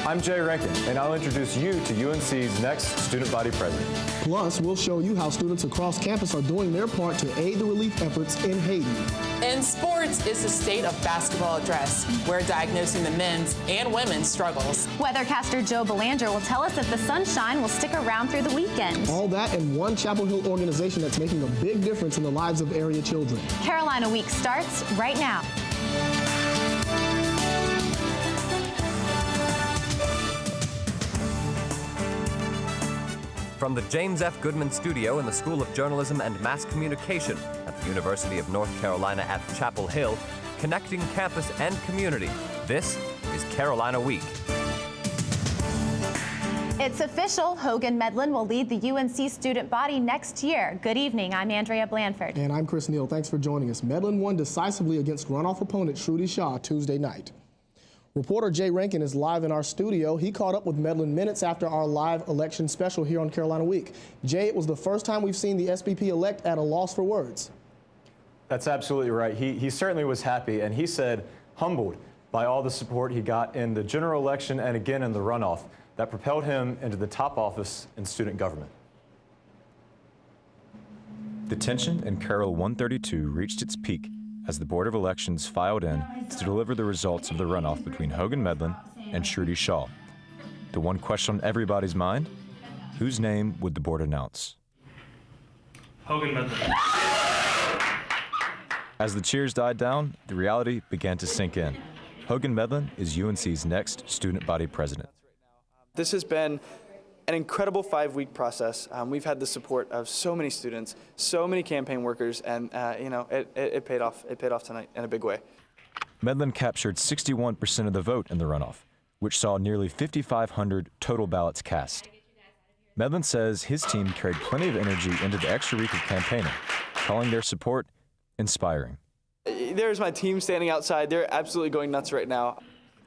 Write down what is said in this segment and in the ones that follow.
I'm Jay Rankin, and I'll introduce you to UNC's next student body president. Plus, we'll show you how students across campus are doing their part to aid the relief efforts in Haiti. In sports is the state of basketball address. We're diagnosing the men's and women's struggles. Weathercaster Joe Belanger will tell us if the sunshine will stick around through the weekend. All that in one Chapel Hill organization that's making a big difference in the lives of area children. Carolina Week starts right now. From the James F. Goodman Studio in the School of Journalism and Mass Communication at the University of North Carolina at Chapel Hill, connecting campus and community, this is Carolina Week. It's official. Hogan Medlin will lead the UNC student body next year. Good evening. I'm Andrea Blanford. And I'm Chris Neal. Thanks for joining us. Medlin won decisively against runoff opponent Shruti Shah Tuesday night. Reporter Jay Rankin is live in our studio. He caught up with Medlin minutes after our live election special here on Carolina Week. Jay, it was the first time we've seen the SBP-elect at a loss for words. That's absolutely right. He certainly was happy, and he said humbled by all the support he got in the general election and again in the runoff that propelled him into the top office in student government. The tension in Carroll 132 reached its peak as the Board of Elections filed in to deliver the results of the runoff between Hogan Medlin and Shruti Shah. The one question on everybody's mind, whose name would the board announce? Hogan Medlin. As the cheers died down, the reality began to sink in. Hogan Medlin is UNC's next student body president. This has been an incredible 5-week process. We've had the support of so many students, so many campaign workers, and it paid off. It paid off tonight in a big way. Medlin captured 61% of the vote in the runoff, which saw nearly 5,500 total ballots cast. Medlin says his team carried plenty of energy into the extra week of campaigning, calling their support inspiring. There's my team standing outside. They're absolutely going nuts right now.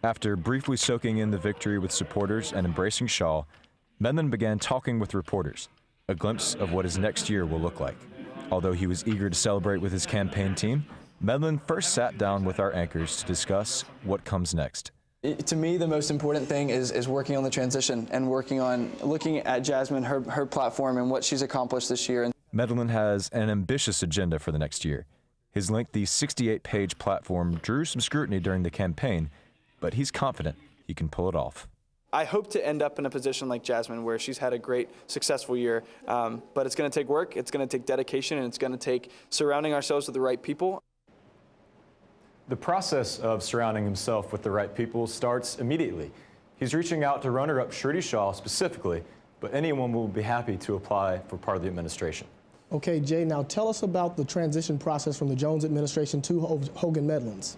After briefly soaking in the victory with supporters and embracing Shah, Medlin began talking with reporters, a glimpse of what his next year will look like. Although he was eager to celebrate with his campaign team, Medlin first sat down with our anchors to discuss what comes next. To me, the most important thing is working on the transition and working on looking at Jasmine, her platform, and what she's accomplished this year. Medlin has an ambitious agenda for the next year. His lengthy 68-page platform drew some scrutiny during the campaign, but he's confident he can pull it off. I hope to end up in a position like Jasmine where she's had a great, successful year, but it's going to take work, it's going to take dedication, and it's going to take surrounding ourselves with the right people. The process of surrounding himself with the right people starts immediately. He's reaching out to runner-up Shruti Shah specifically, but anyone will be happy to apply for part of the administration. Okay, Jay, now tell us about the transition process from the Jones administration to Hogan Medlin's.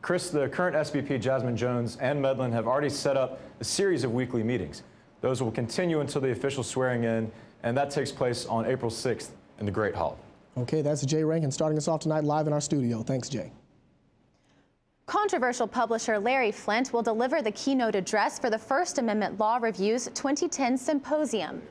Chris, the current SVP, Jasmine Jones, and Medlin have already set up a series of weekly meetings. Those will continue until the official swearing in, and that takes place on April 6th in the Great Hall. Okay, that's Jay Rankin starting us off tonight live in our studio. Thanks, Jay. Controversial publisher Larry Flynt will deliver the keynote address for the First Amendment Law Review's 2010 symposium.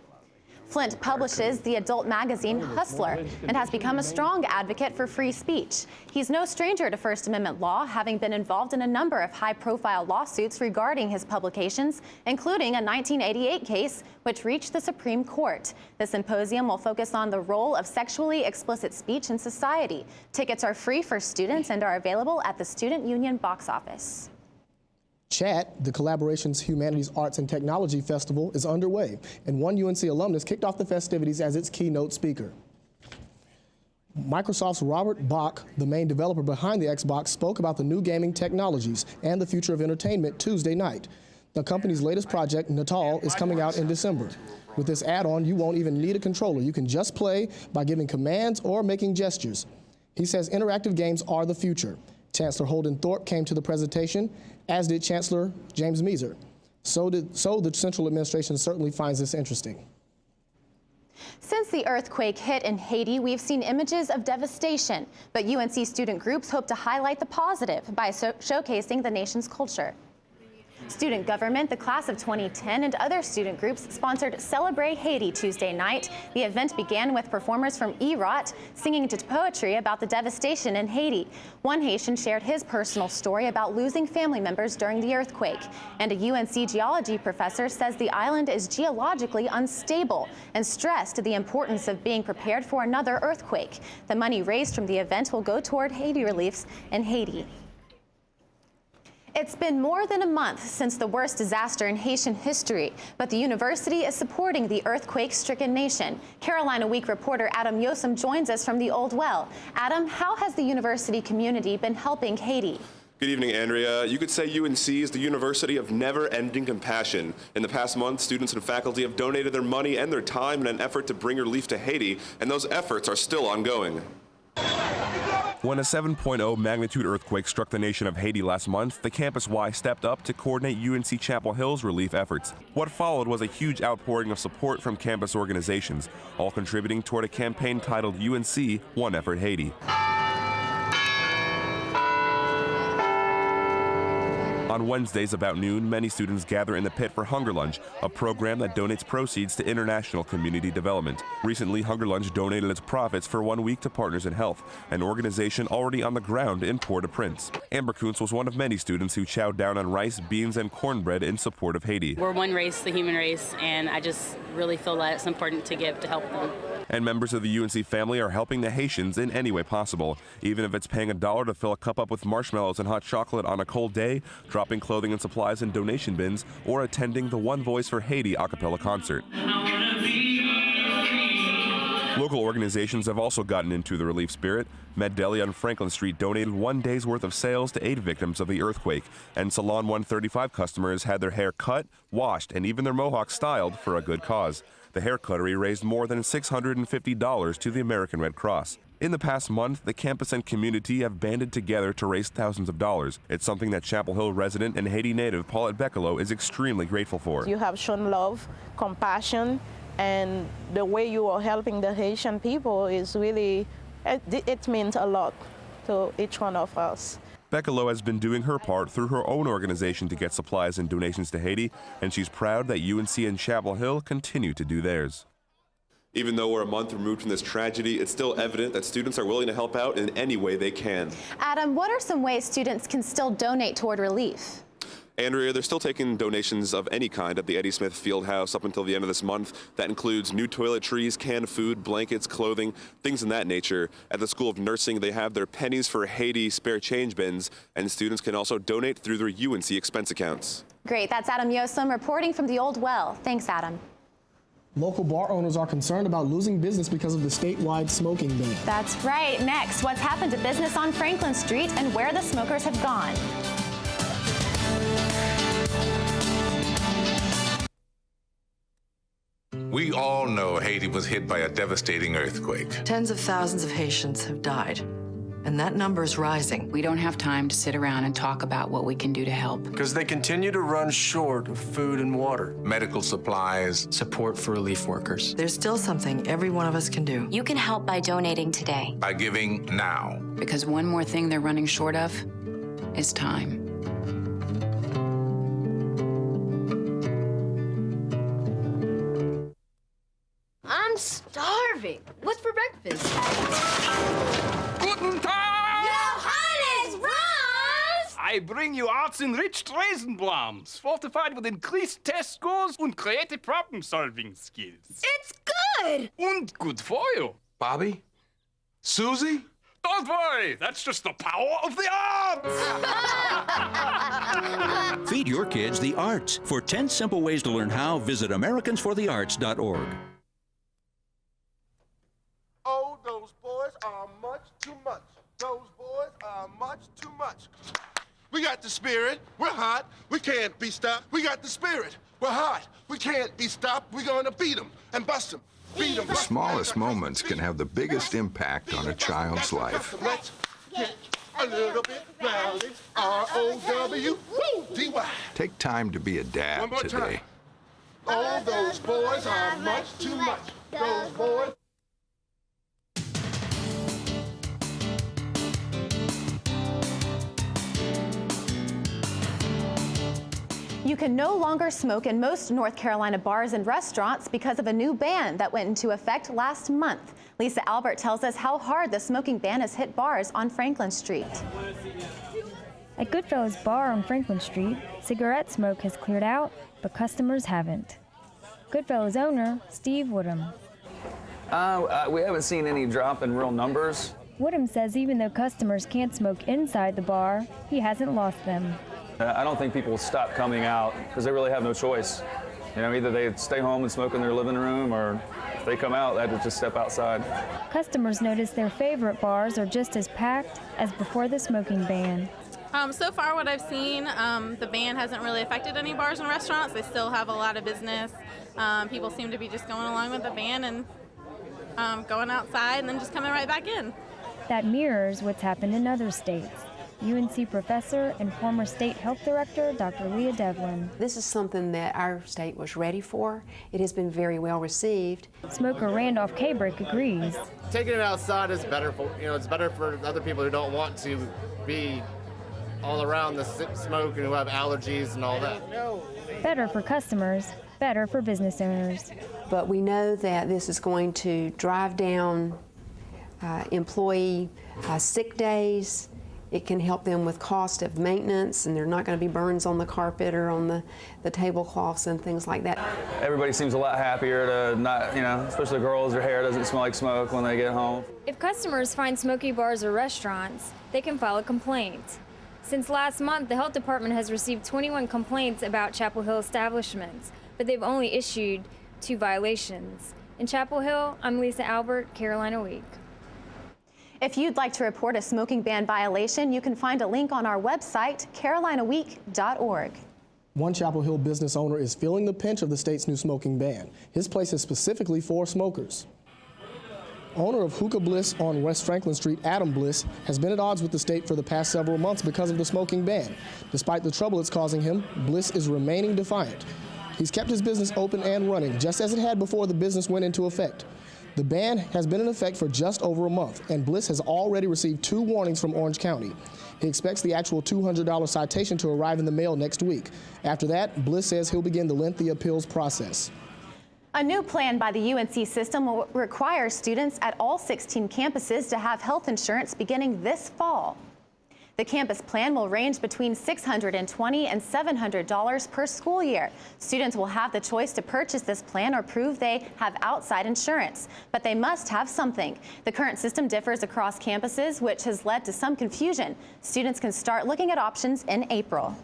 Flynt publishes the adult magazine Hustler and has become a strong advocate for free speech. He's no stranger to First Amendment law, having been involved in a number of high-profile lawsuits regarding his publications, including a 1988 case which reached the Supreme Court. The symposium will focus on the role of sexually explicit speech in society. Tickets are free for students and are available at the Student Union box office. CHAT, the Collaboration's Humanities, Arts, and Technology Festival, is underway, and one UNC alumnus kicked off the festivities as its keynote speaker. Microsoft's Robert Bach, the main developer behind the Xbox, spoke about the new gaming technologies and the future of entertainment Tuesday night. The company's latest project, Natal, is coming out in December. With this add-on, you won't even need a controller. You can just play by giving commands or making gestures. He says interactive games are the future. Chancellor Holden Thorpe came to the presentation, as did Chancellor James Measer. So the Central Administration certainly finds this interesting. Since the earthquake hit in Haiti, we've seen images of devastation, but UNC student groups hope to highlight the positive by showcasing the nation's culture. Student government, the class of 2010, and other student groups sponsored Celebrate Haiti Tuesday night. The event began with performers from EROT singing to poetry about the devastation in Haiti. One Haitian shared his personal story about losing family members during the earthquake. And a UNC geology professor says the island is geologically unstable and stressed the importance of being prepared for another earthquake. The money raised from the event will go toward Haiti reliefs in Haiti. It's been more than a month since the worst disaster in Haitian history, but the university is supporting the earthquake-stricken nation. Carolina Week reporter Adam Yosem joins us from the Old Well. Adam, how has the university community been helping Haiti? Good evening, Andrea. You could say UNC is the university of never-ending compassion. In the past month, students and faculty have donated their money and their time in an effort to bring relief to Haiti, and those efforts are still ongoing. When a 7.0 magnitude earthquake struck the nation of Haiti last month, the Campus Y stepped up to coordinate UNC Chapel Hill's relief efforts. What followed was a huge outpouring of support from campus organizations, all contributing toward a campaign titled UNC One Effort Haiti. On Wednesdays about noon, many students gather in the pit for Hunger Lunch, a program that donates proceeds to international community development. Recently, Hunger Lunch donated its profits for 1 week to Partners in Health, an organization already on the ground in Port-au-Prince. Amber Kuntz was one of many students who chowed down on rice, beans, and cornbread in support of Haiti. We're one race, the human race, and I just really feel that it's important to give to help them. And members of the UNC family are helping the Haitians in any way possible, even if it's paying $1 to fill a cup up with marshmallows and hot chocolate on a cold day, dropping clothing and supplies in donation bins, or attending the One Voice for Haiti a cappella concert. Local organizations have also gotten into the relief spirit. Med Deli on Franklin Street donated 1 day's worth of sales to aid victims of the earthquake, and Salon 135 customers had their hair cut, washed, and even their mohawks styled for a good cause. The hair cuttery raised more than $650 to the American Red Cross. In the past month, the campus and community have banded together to raise thousands of dollars. It's something that Chapel Hill resident and Haiti native Paulette Beccolo is extremely grateful for. You have shown love, compassion, and the way you are helping the Haitian people is really, it means a lot to each one of us. Beccolo has been doing her part through her own organization to get supplies and donations to Haiti, and she's proud that UNC and Chapel Hill continue to do theirs. Even though we're a month removed from this tragedy, it's still evident that students are willing to help out in any way they can. Adam, what are some ways students can still donate toward relief? Andrea, they're still taking donations of any kind at the Eddie Smith Fieldhouse up until the end of this month. That includes new toiletries, canned food, blankets, clothing, things in that nature. At the School of Nursing, they have their Pennies for Haiti spare change bins, and students can also donate through their UNC expense accounts. Great. That's Adam Yosem reporting from the Old Well. Thanks, Adam. Local bar owners are concerned about losing business because of the statewide smoking ban. That's right. Next, what's happened to business on Franklin Street and where the smokers have gone. We all know Haiti was hit by a devastating earthquake. Tens of thousands of Haitians have died, and that number is rising. We don't have time to sit around and talk about what we can do to help. Because they continue to run short of food and water. Medical supplies. Support for relief workers. There's still something every one of us can do. You can help by donating today. By giving now. Because one more thing they're running short of is time. I'm starving. What's for breakfast? Guten Tag! Johannes, Franz! I bring you arts-enriched Raisinblams, fortified with increased test scores and creative problem-solving skills. It's good! And good for you. Bobby? Susie? Don't worry, that's just the power of the arts! Feed your kids the arts. For 10 simple ways to learn how, visit AmericansForTheArts.org. Oh, those boys are much too much. Those boys are much too much. We got the spirit. We're hot. We can't be stopped. We got the spirit. We're hot. We can't be stopped. We're going to beat them and bust them. Beat them. The smallest moments can have the biggest impact on a child's life. Let's get a little bit rowdy. R-O-W-D-Y. Take time to be a dad One more today. time. Oh, those boys are much too much. Those boys. You can no longer smoke in most North Carolina bars and restaurants because of a new ban that went into effect last month. Lisa Albert tells us how hard the smoking ban has hit bars on Franklin Street. At Goodfellas Bar on Franklin Street, cigarette smoke has cleared out, but customers haven't. Goodfellas owner, Steve Woodham. We haven't seen any drop in real numbers. Woodham says even though customers can't smoke inside the bar, he hasn't lost them. I don't think people will stop coming out because they really have no choice. You know, either they stay home and smoke in their living room, or if they come out, they have to just step outside. Customers notice their favorite bars are just as packed as before the smoking ban. So far what I've seen, the ban hasn't really affected any bars and restaurants. They still have a lot of business. People seem to be just going along with the ban and going outside and then just coming right back in. That mirrors what's happened in other states. UNC professor and former state health director, Dr. Leah Devlin. This is something that our state was ready for. It has been very well received. Smoker Randolph Cabrick agrees. Taking it outside is better for, it's better for other people who don't want to be all around the smoke and who have allergies and all that. Better for customers, better for business owners. But we know that this is going to drive down employee sick days. It can help them with cost of maintenance, and there are not going to be burns on the carpet or on the tablecloths and things like that. Everybody seems a lot happier to not, especially the girls, their hair doesn't smell like smoke when they get home. If customers find smoky bars or restaurants, they can file a complaint. Since last month, the health department has received 21 complaints about Chapel Hill establishments, but they've only issued 2 violations. In Chapel Hill, I'm Lisa Albert, Carolina Week. If you'd like to report a smoking ban violation, you can find a link on our website, carolinaweek.org. One Chapel Hill business owner is feeling the pinch of the state's new smoking ban. His place is specifically for smokers. Owner of Hookah Bliss on West Franklin Street, Adam Bliss, has been at odds with the state for the past several months because of the smoking ban. Despite the trouble it's causing him, Bliss is remaining defiant. He's kept his business open and running, just as it had before the business went into effect. The ban has been in effect for just over a month, and Bliss has already received 2 warnings from Orange County. He expects the actual $200 citation to arrive in the mail next week. After that, Bliss says he'll begin the lengthy appeals process. A new plan by the UNC system will require students at all 16 campuses to have health insurance beginning this fall. The campus plan will range between $620 and $700 per school year. Students will have the choice to purchase this plan or prove they have outside insurance, but they must have something. The current system differs across campuses, which has led to some confusion. Students can start looking at options in April.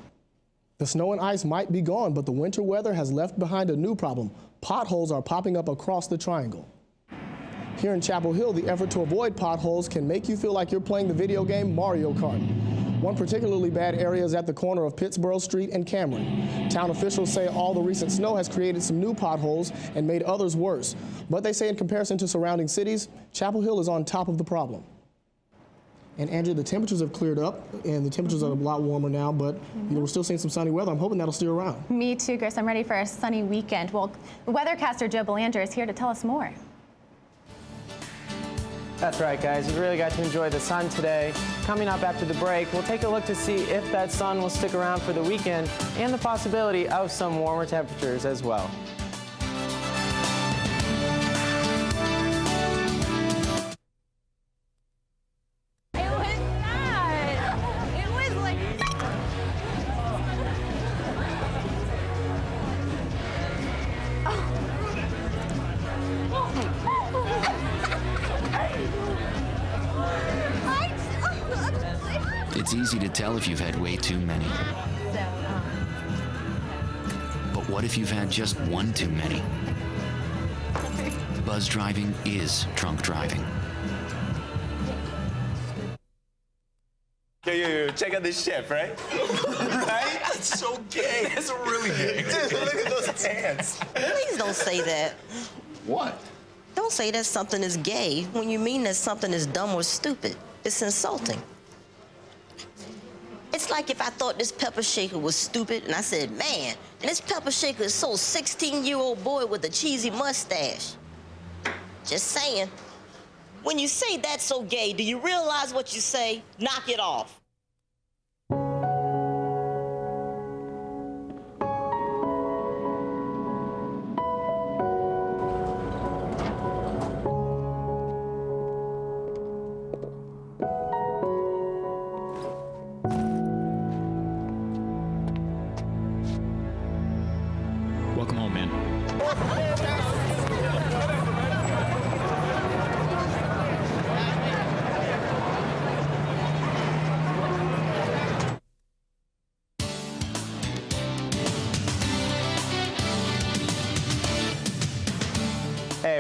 The snow and ice might be gone, but the winter weather has left behind a new problem. Potholes are popping up across the triangle. Here in Chapel Hill, the effort to avoid potholes can make you feel like you're playing the video game Mario Kart. One particularly bad area is at the corner of Pittsboro Street and Cameron. Town officials say all the recent snow has created some new potholes and made others worse. But they say in comparison to surrounding cities, Chapel Hill is on top of the problem. And Andrea, the temperatures have cleared up, and the temperatures are a lot warmer now, but we're still seeing some sunny weather. I'm hoping that'll stay around. Me too, Chris. I'm ready for a sunny weekend. Well, weathercaster Joe Belanger is here to tell us more. That's right, guys. You really got to enjoy the sun today. Coming up after the break, we'll take a look to see if that sun will stick around for the weekend and the possibility of some warmer temperatures as well. It's easy to tell if you've had way too many. But what if you've had just one too many? Buzz driving is drunk driving. Yo, check out this chef, right? Right? That's so gay. That's really gay. Dude, look at those pants. Please don't say that. What? Don't say that something is gay when you mean that something is dumb or stupid. It's insulting. It's like if I thought this pepper shaker was stupid and I said, man, and this pepper shaker is so 16-year-old boy with a cheesy mustache. Just saying. When you say that's so gay, do you realize what you say? Knock it off. Hey,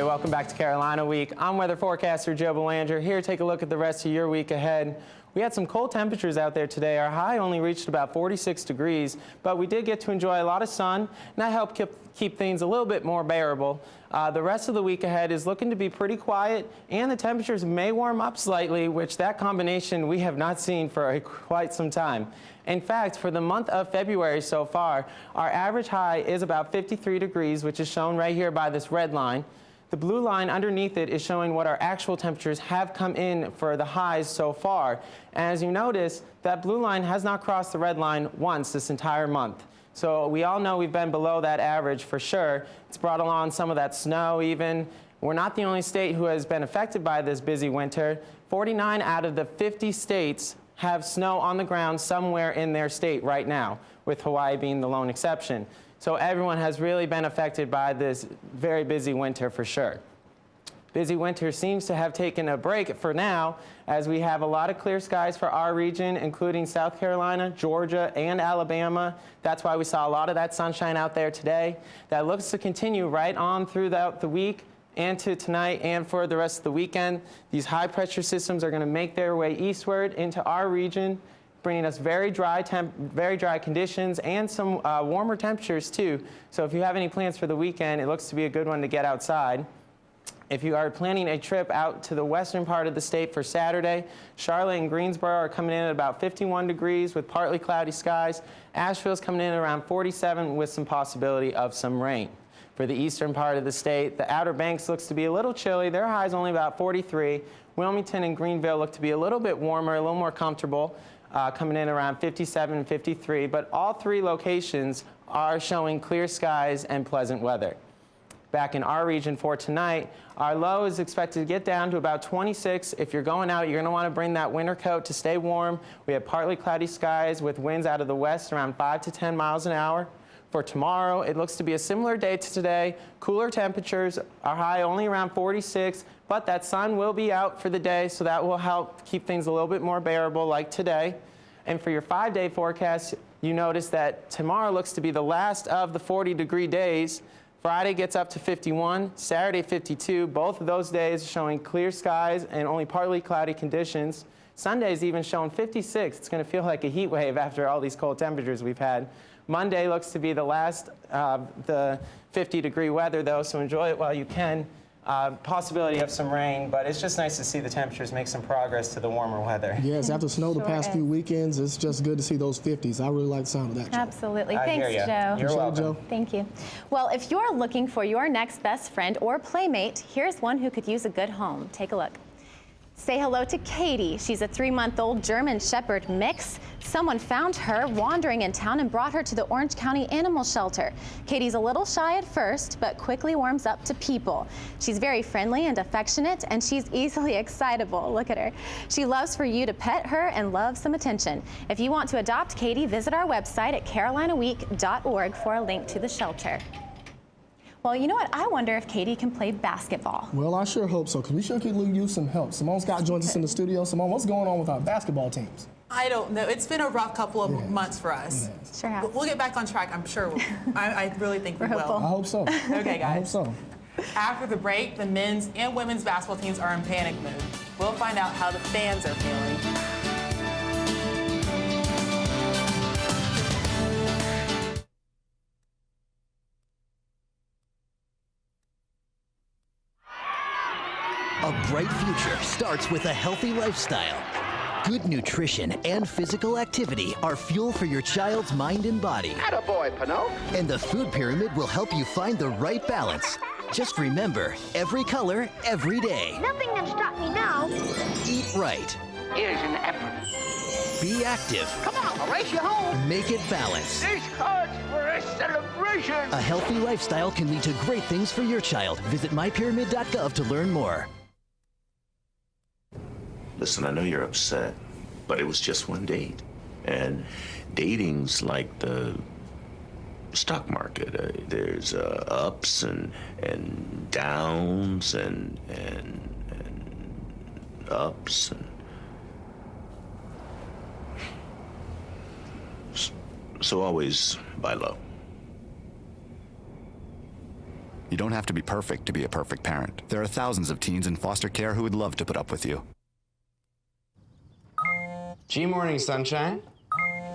welcome back to Carolina Week. I'm weather forecaster Joe Belanger here to take a look at the rest of your week ahead. We had some cold temperatures out there today. Our high only reached about 46 degrees, but we did get to enjoy a lot of sun, and that helped keep things a little bit more bearable. The rest of the week ahead is looking to be pretty quiet, and the temperatures may warm up slightly, which that combination we have not seen for quite some time. In fact, for the month of February so far, our average high is about 53 degrees, which is shown right here by this red line. The blue line underneath it is showing what our actual temperatures have come in for the highs so far. And as you notice, that blue line has not crossed the red line once this entire month. So we all know we've been below that average for sure. It's brought along some of that snow even. We're not the only state who has been affected by this busy winter. 49 out of the 50 states have snow on the ground somewhere in their state right now, with Hawaii being the lone exception. So everyone has really been affected by this very busy winter for sure. Busy winter seems to have taken a break for now, as we have a lot of clear skies for our region, including South Carolina, Georgia, and Alabama. That's why we saw a lot of that sunshine out there today. That looks to continue right on throughout the week and to tonight and for the rest of the weekend. These high pressure systems are going to make their way eastward into our region, bringing us very dry conditions and some warmer temperatures too. So if you have any plans for the weekend, it looks to be a good one to get outside. If you are planning a trip out to the western part of the state for Saturday, Charlotte and Greensboro are coming in at about 51 degrees with partly cloudy skies. Asheville's coming in at around 47 with some possibility of some rain. For the eastern part of the state, the Outer Banks looks to be a little chilly. Their high is only about 43. Wilmington and Greenville look to be a little bit warmer, a little more comfortable, coming in around 57 and 53. But all three locations are showing clear skies and pleasant weather. Back in our region for tonight, our low is expected to get down to about 26. If you're going out, you're going to want to bring that winter coat to stay warm. We have partly cloudy skies with winds out of the west around 5 to 10 miles an hour. For tomorrow, it looks to be a similar day to today. Cooler temperatures, our high only around 46, but that sun will be out for the day, so that will help keep things a little bit more bearable like today. And for your 5-day forecast, you notice that tomorrow looks to be the last of the 40-degree days. Friday gets up to 51, Saturday 52. Both of those days showing clear skies and only partly cloudy conditions. Sunday's even showing 56. It's going to feel like a heat wave after all these cold temperatures we've had. Monday looks to be the last the 50-degree weather, though, so enjoy it while you can. Possibility of some rain, but it's just nice to see the temperatures make some progress to the warmer weather. Yes, after snow the past few weekends, it's just good to see those 50s. I really like the sound of that, Joe. Absolutely. I Thanks, hear ya. Joe. You're welcome. Joe. Thank you. Well, if you're looking for your next best friend or playmate, here's one who could use a good home. Take a look. Say hello to Katie. She's a 3-month-old German Shepherd mix. Someone found her wandering in town and brought her to the Orange County Animal Shelter. Katie's a little shy at first, but quickly warms up to people. She's very friendly and affectionate, and she's easily excitable. Look at her. She loves for you to pet her and loves some attention. If you want to adopt Katie, visit our website at carolinaweek.org for a link to the shelter. Well, you know what? I wonder if Katie can play basketball. Well, I sure hope so, because we sure could use some help. Simone Scott joins us in the studio. Simone, what's going on with our basketball teams? I don't know. It's been a rough couple of months for us. Sure has. We'll get back on track, I'm sure. I really think we will. I hope so. Okay, guys. I hope so. After the break, the men's and women's basketball teams are in panic mode. We'll find out how the fans are feeling. A bright future starts with a healthy lifestyle. Good nutrition and physical activity are fuel for your child's mind and body. Attaboy, Pinot. And the Food Pyramid will help you find the right balance. Just remember, every color, every day. Nothing can stop me now. Eat right. Here's an apple. Be active. Come on, I'll race you home. Make it balanced. This calls for a celebration. A healthy lifestyle can lead to great things for your child. Visit mypyramid.gov to learn more. Listen, I know you're upset, but it was just one date. And dating's like the stock market. There's ups and downs and ups and so always buy low. You don't have to be perfect to be a perfect parent. There are thousands of teens in foster care who would love to put up with you. G-Morning, sunshine.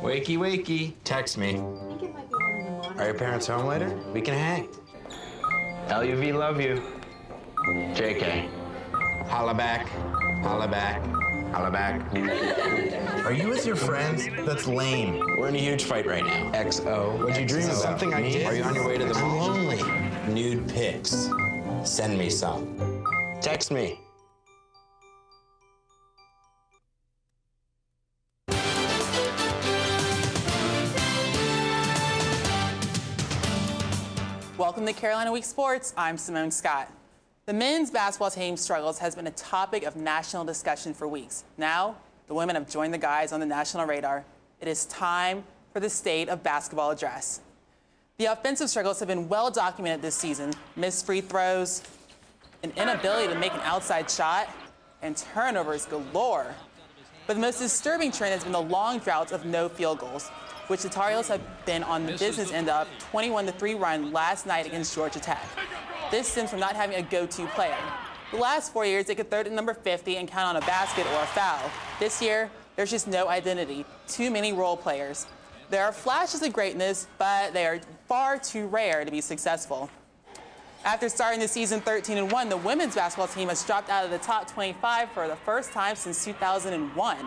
Wakey, wakey. Text me. Are your parents home later? We can hang. LUV, love you. JK. Holla back. Holla back. Holla back. Are you with your friends? That's lame. We're in a huge fight right now. XO. What'd you dream about? Something I did? Are you on your way to the mall? I'm lonely. Nude pics. Send me some. Text me. Welcome to Carolina Week Sports. I'm Simone Scott. The men's basketball team's struggles has been a topic of national discussion for weeks. Now, the women have joined the guys on the national radar. It is time for the State of Basketball address. The offensive struggles have been well documented this season. Missed free throws, an inability to make an outside shot, and turnovers galore. But the most disturbing trend has been the long droughts of no field goals, which the Tar Heels have been on the business end of 21-3 run last night against Georgia Tech. This stems from not having a go-to player. The last 4 years, they could throw to number 50 and count on a basket or a foul. This year, there's just no identity, too many role players. There are flashes of greatness, but they are far too rare to be successful. After starting the season 13-1, the women's basketball team has dropped out of the top 25 for the first time since 2001.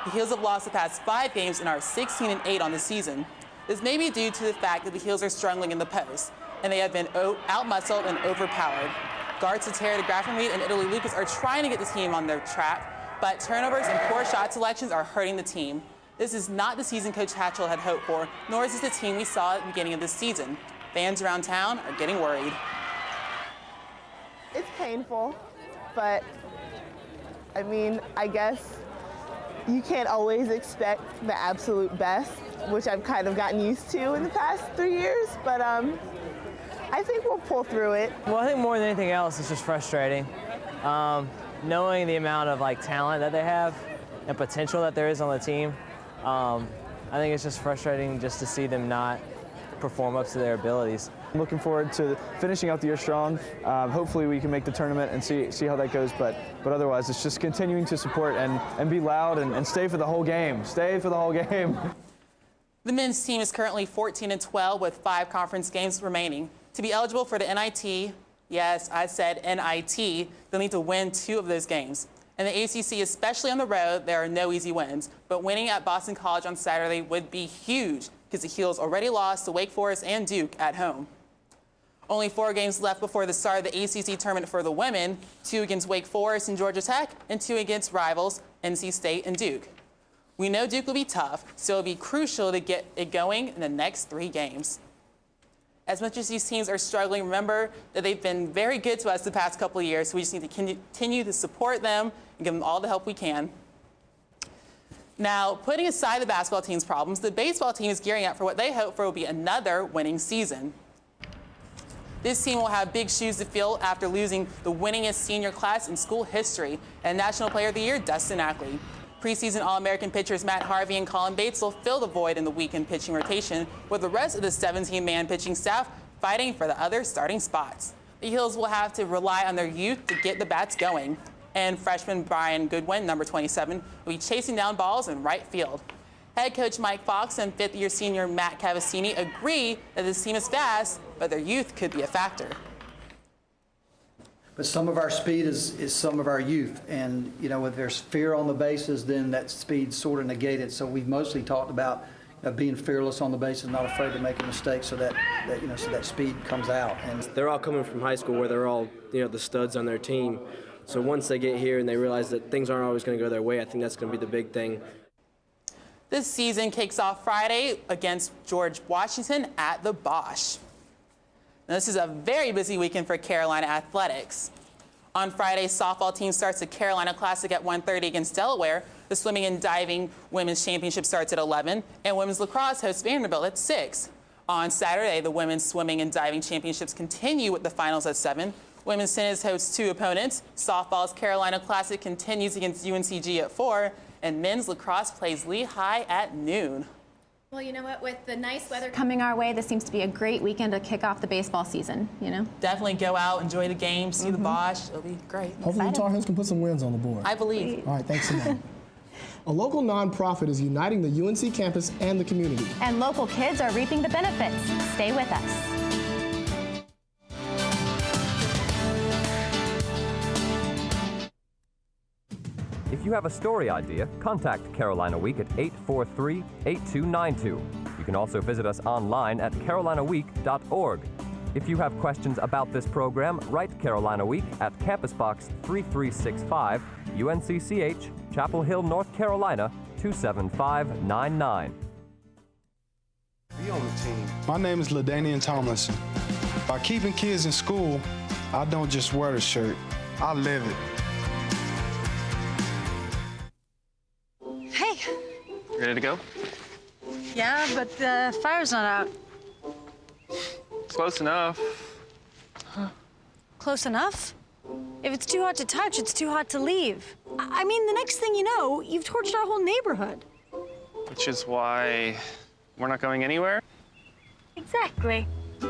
The Heels have lost the past 5 games and are 16-8 on the season. This may be due to the fact that the Heels are struggling in the post, and they have been out-muscled and overpowered. Guards Tara Grafenried and Italy Lucas are trying to get the team on their track, but turnovers and poor shot selections are hurting the team. This is not the season Coach Hatchell had hoped for, nor is this the team we saw at the beginning of this season. Fans around town are getting worried. It's painful, but I mean, I guess you can't always expect the absolute best, which I've kind of gotten used to in the past 3 years, but I think we'll pull through it. Well, I think more than anything else, it's just frustrating. Knowing the amount of talent that they have and potential that there is on the team, I think it's just frustrating just to see them not perform up to their abilities. I'm looking forward to finishing out the year strong. Hopefully we can make the tournament and see how that goes, but otherwise it's just continuing to support and be loud and stay for the whole game. Stay for the whole game. The men's team is currently 14-12 with 5 conference games remaining. To be eligible for the NIT, yes, I said NIT, they'll need to win 2 of those games. In the ACC, especially on the road, there are no easy wins, but winning at Boston College on Saturday would be huge because the Heels already lost to Wake Forest and Duke at home. Only 4 games left before the start of the ACC tournament for the women, 2 against Wake Forest and Georgia Tech, and 2 against rivals NC State and Duke. We know Duke will be tough, so it'll be crucial to get it going in the next 3 games. As much as these teams are struggling, remember that they've been very good to us the past couple of years, so we just need to continue to support them and give them all the help we can. Now, putting aside the basketball team's problems, the baseball team is gearing up for what they hope for will be another winning season. This team will have big shoes to fill after losing the winningest senior class in school history and National Player of the Year, Dustin Ackley. Preseason All-American pitchers Matt Harvey and Colin Bates will fill the void in the weekend pitching rotation, with the rest of the 17-man pitching staff fighting for the other starting spots. The Heels will have to rely on their youth to get the bats going, and freshman Brian Goodwin, number 27, will be chasing down balls in right field. Head coach Mike Fox and 5th-year senior Matt Cavassini agree that this team is fast, but their youth could be a factor. But some of our speed is some of our youth, and if there's fear on the bases, then that speed's sort of negated. So we've mostly talked about being fearless on the bases, not afraid to make a mistake, so that speed comes out. And they're all coming from high school where they're all the studs on their team. So once they get here and they realize that things aren't always going to go their way, I think that's going to be the big thing. This season kicks off Friday against George Washington at the Bosch. Now, this is a very busy weekend for Carolina athletics. On Friday, softball team starts the Carolina Classic at 1:30 against Delaware. The swimming and diving women's championship starts at 11, and women's lacrosse hosts Vanderbilt at 6. On Saturday, the women's swimming and diving championships continue with the finals at 7. Women's tennis hosts 2 opponents. Softball's Carolina Classic continues against UNCG at 4, and men's lacrosse plays Lehigh at noon. Well, you know what? With the nice weather coming our way, this seems to be a great weekend to kick off the baseball season, you know? Definitely go out, enjoy the game, see the Bosch. It'll be great. Hopefully the Tar Heels can put some wins on the board. I believe. All right, thanks, Simone. A local nonprofit is uniting the UNC campus and the community. And local kids are reaping the benefits. Stay with us. If you have a story idea, contact Carolina Week at 843-8292. You can also visit us online at carolinaweek.org. If you have questions about this program, write Carolina Week at Campus Box 3365, UNCCH, Chapel Hill, North Carolina, 27599. Be on the team. My name is LaDainian Tomlinson. By keeping kids in school, I don't just wear the shirt, I live it. Hey. Ready to go? Yeah, but the fire's not out. Close enough. Huh. Close enough? If it's too hot to touch, it's too hot to leave. I mean, the next thing you know, you've torched our whole neighborhood. Which is why we're not going anywhere? Exactly. 9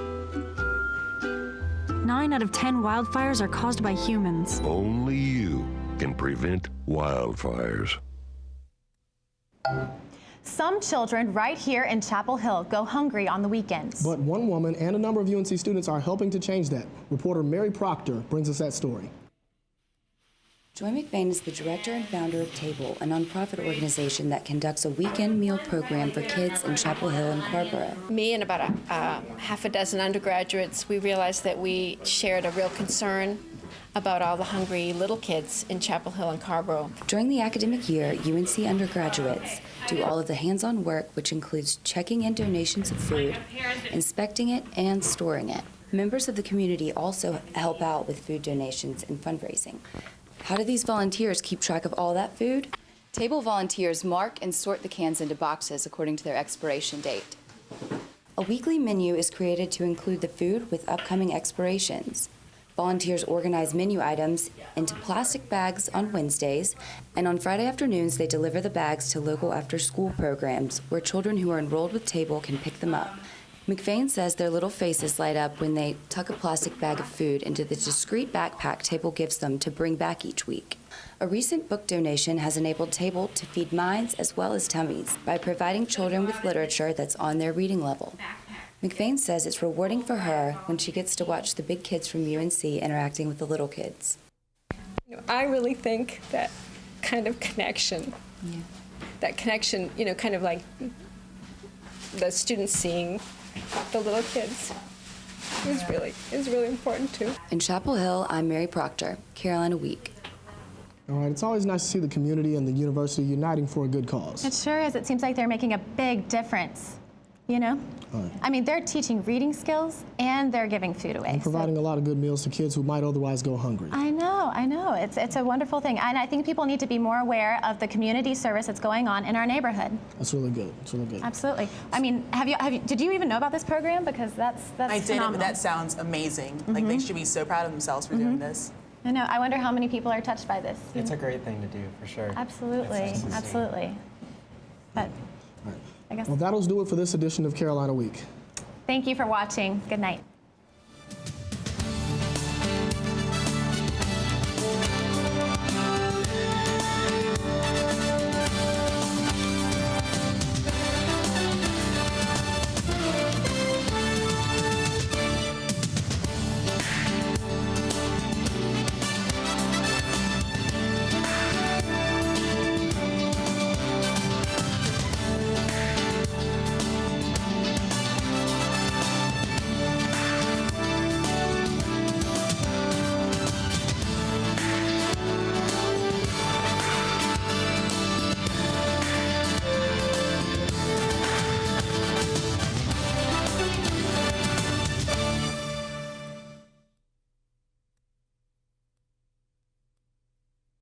out of 10 wildfires are caused by humans. Only you can prevent wildfires. Some children right here in Chapel Hill go hungry on the weekends. But one woman and a number of UNC students are helping to change that. Reporter Mary Proctor brings us that story. Joy McBain is the director and founder of Table, a nonprofit organization that conducts a weekend meal program for kids in Chapel Hill and Carrboro. Me and about half a dozen undergraduates, we realized that we shared a real concern about all the hungry little kids in Chapel Hill and Carrboro. During the academic year, UNC undergraduates do all of the hands-on work, which includes checking in donations of food, inspecting it, and storing it. Members of the community also help out with food donations and fundraising. How do these volunteers keep track of all that food? Table volunteers mark and sort the cans into boxes according to their expiration date. A weekly menu is created to include the food with upcoming expirations. Volunteers organize menu items into plastic bags on Wednesdays, and on Friday afternoons they deliver the bags to local after-school programs where children who are enrolled with Table can pick them up. McVeigh says their little faces light up when they tuck a plastic bag of food into the discreet backpack Table gives them to bring back each week. A recent book donation has enabled Table to feed minds as well as tummies by providing children with literature that's on their reading level. McVeigh says it's rewarding for her when she gets to watch the big kids from UNC interacting with the little kids. I really think that kind of connection, that connection, kind of like the students seeing the little kids is really important too. In Chapel Hill, I'm Mary Proctor, Carolina Week. All right, it's always nice to see the community and the university uniting for a good cause. It sure is. It seems like they're making a big difference. You know? Right. I mean, they're teaching reading skills and they're giving food away. And providing a lot of good meals to kids who might otherwise go hungry. I know. It's a wonderful thing. And I think people need to be more aware of the community service that's going on in our neighborhood. That's really good. It's really good. Absolutely. I mean, did you even know about this program? Because that's I phenomenal. did, but that sounds amazing. Like, they should be so proud of themselves for doing this. I know. I wonder how many people are touched by this. It's a great thing to do, for sure. Absolutely. Absolutely. But I guess. Well, that'll do it for this edition of Carolina Week. Thank you for watching. Good night.